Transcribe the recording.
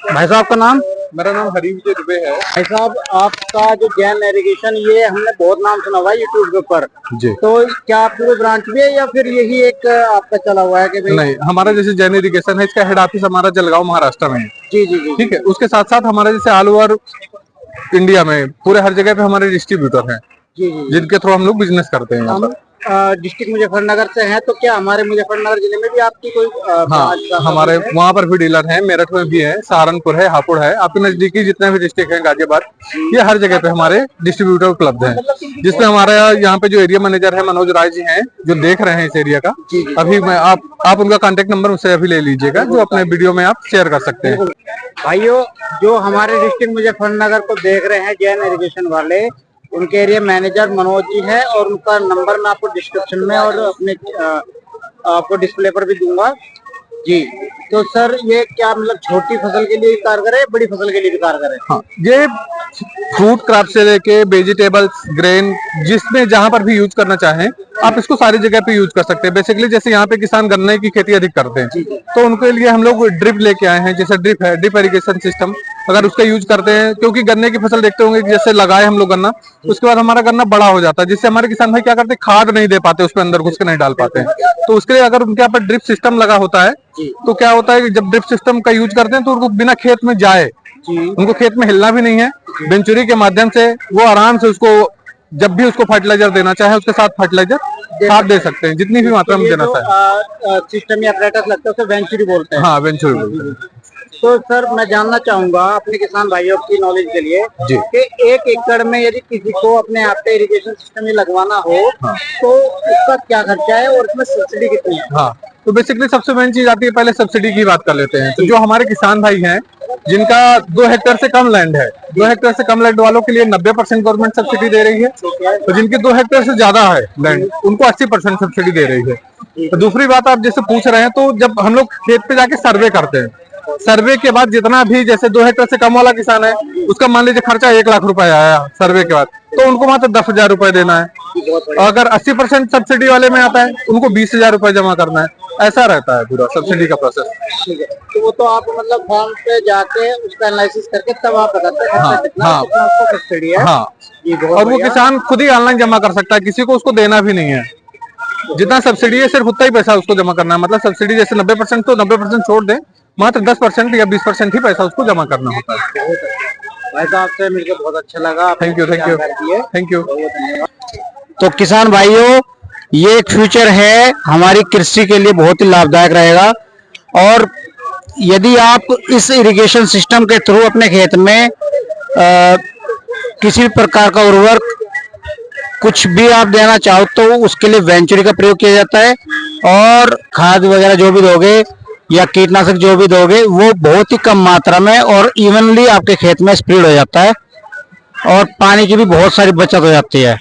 भाई साहब का नाम? मेरा नाम हरी विजय दुबे है। भाई साहब, आपका जो जैन इरिगेशन, ये हमने बहुत नाम सुना हुआ है यूट्यूब के ऊपर। जी। तो क्या आपकी कोई ब्रांच भी है या फिर यही एक आपका चला हुआ है कि भाई? नहीं, हमारा जैसे जैन इरिगेशन है, इसका हेड ऑफिस हमारा जलगांव महाराष्ट्र में है। जी जी जी। ठीक है, उसके साथ साथ हमारे जैसे ऑल ओवर इंडिया में पूरे हर जगह पे हमारे डिस्ट्रीब्यूटर हैं जी जी। जिनके थ्रू हम लोग बिजनेस करते हैं यहाँ पर। डिस्ट्रिक्ट मुजफ्फरनगर से हैं, तो क्या हमारे मुजफ्फरनगर जिले में भी आपकी कोई हाँ, ब्रांच हमारे वहाँ पर भी डीलर हैं, मेरठ में भी है, सहारनपुर है, हापुड़ है, आपके नजदीकी जितने भी डिस्ट्रिक्ट हैं, गाजियाबाद, ये हर जगह पे हमारे डिस्ट्रीब्यूटर उपलब्ध हैं। जिसमें हमारे यहाँ पे जो एरिया मैनेजर है मनोज राय जी हैं, जो देख रहे हैं इस एरिया का। अभी मैं आप उनका कांटेक्ट नंबर मुझसे अभी ले लीजिएगा, जो अपने वीडियो में आप शेयर कर सकते हैं। भाइयों, जो हमारे डिस्ट्रिक्ट मुजफ्फरनगर को देख रहे हैं जैन इरिगेशन वाले, उनके एरिया मैनेजर मनोज जी है, और उनका नंबर मैं आपको डिस्क्रिप्शन में और अपने आपको डिस्प्ले पर भी दूंगा जी। तो सर, ये क्या मतलब छोटी फसल के लिए भी कारगर है, बड़ी फसल के लिए भी कारगर है? हाँ, ये फ्रूट क्रॉप से लेके वेजिटेबल्स, ग्रेन, जिसमें जहां पर भी यूज करना चाहें आप इसको सारी जगह पे यूज कर सकते हैं। बेसिकली जैसे यहाँ पे किसान गन्ने की खेती अधिक करते हैं, तो उनके लिए हम लोग ड्रिप लेके आए हैं। जैसे ड्रिप है, ड्रिप इरिगेशन सिस्टम, अगर उसका यूज करते हैं, क्योंकि गन्ने की फसल देखते होंगे कि जैसे लगाए हम लोग गन्ना, उसके बाद हमारा गन्ना बड़ा हो जाता है, जिससे हमारे किसान भाई क्या करते हैं, खाद नहीं दे पाते, उसके अंदर घुस के नहीं डाल पाते हैं। तो उसके लिए अगर उनके यहाँ पर ड्रिप सिस्टम लगा होता है, तो क्या होता है कि जब ड्रिप सिस्टम का यूज करते हैं तो उनको बिना खेत में जाए, उनको खेत में हिलना भी नहीं है, वेंचुरी के माध्यम से वो आराम से उसको जब भी उसको फर्टिलाइजर देना चाहे उसके साथ फर्टिलाइजर खाद दे सकते हैं, जितनी भी मात्रा में देना चाहे। सिस्टम या apparatus लगता है, उसे वेंचुरी बोलते हैं। हाँ, वेंचुरी बोलते हैं। तो सर, मैं जानना चाहूंगा अपने किसान भाइयों की नॉलेज के लिए कि 1 एकड़ में यदि किसी को अपने आप पे इरिगेशन सिस्टम लगवाना हो, तो उसका क्या खर्चा है और इसमें सब्सिडी कितनी है? हाँ, तो बेसिकली सबसे मेन चीज आती है, पहले सब्सिडी की बात कर लेते हैं। तो जो हमारे किसान भाई हैं जिनका 2 हेक्टेयर से कम लैंड है, 2 हेक्टेयर से कम लैंड वालों के लिए 90% गवर्नमेंट सब्सिडी दे रही है। तो जिनकी 2 हेक्टेयर से ज्यादा है लैंड, उनको 80% सब्सिडी दे रही है। तो दूसरी बात आप जैसे पूछ रहे हैं, तो जब हम लोग खेत पे जाके सर्वे करते हैं, सर्वे के बाद जितना भी जैसे 2 हेक्टेयर से कम वाला किसान है, उसका मान लीजिए खर्चा 1 लाख रुपए आया सर्वे के बाद, तो उनको मात्र 10,000 रुपए देना है। अगर 80% सब्सिडी वाले में आता है, उनको 20,000 रुपए जमा करना है। ऐसा रहता है पूरा सब्सिडी का प्रोसेस। ठीक है, तो वो तो आप मतलब फॉर्म पे जाके उसका एनालिसिस करके तब आप बताते हैं कितना आपको सब्सिडी है। हाँ, और वो किसान खुद ही ऑनलाइन जमा कर सकता है, किसी को उसको देना भी नहीं है। जितना सब्सिडी है सिर्फ उतना ही पैसा उसको जमा करना है। मतलब सब्सिडी जैसे 90%, तो 90% छोड़ दें, मात्र 10% या 20% ही पैसा उसको जमा करना होता है। भाई साहब से मिलकर बहुत अच्छा लगा। Thank you, thank you, thank you. तो किसान भाइयों, ये एक फ्यूचर है हमारी कृषि के लिए, बहुत ही लाभदायक रहेगा। और यदि आप इस इरिगेशन सिस्टम के थ्रू अपने खेत में किसी भी प्रकार का उर्वरक कुछ भी आप देना चाहो, तो उसके लिए वेंचुरी का प्रयोग किया जाता है। और खाद वगैरह जो भी दोगे या कीटनाशक जो भी दोगे, वो बहुत ही कम मात्रा में और इवनली आपके खेत में स्प्रेड हो जाता है, और पानी की भी बहुत सारी बचत हो जाती है।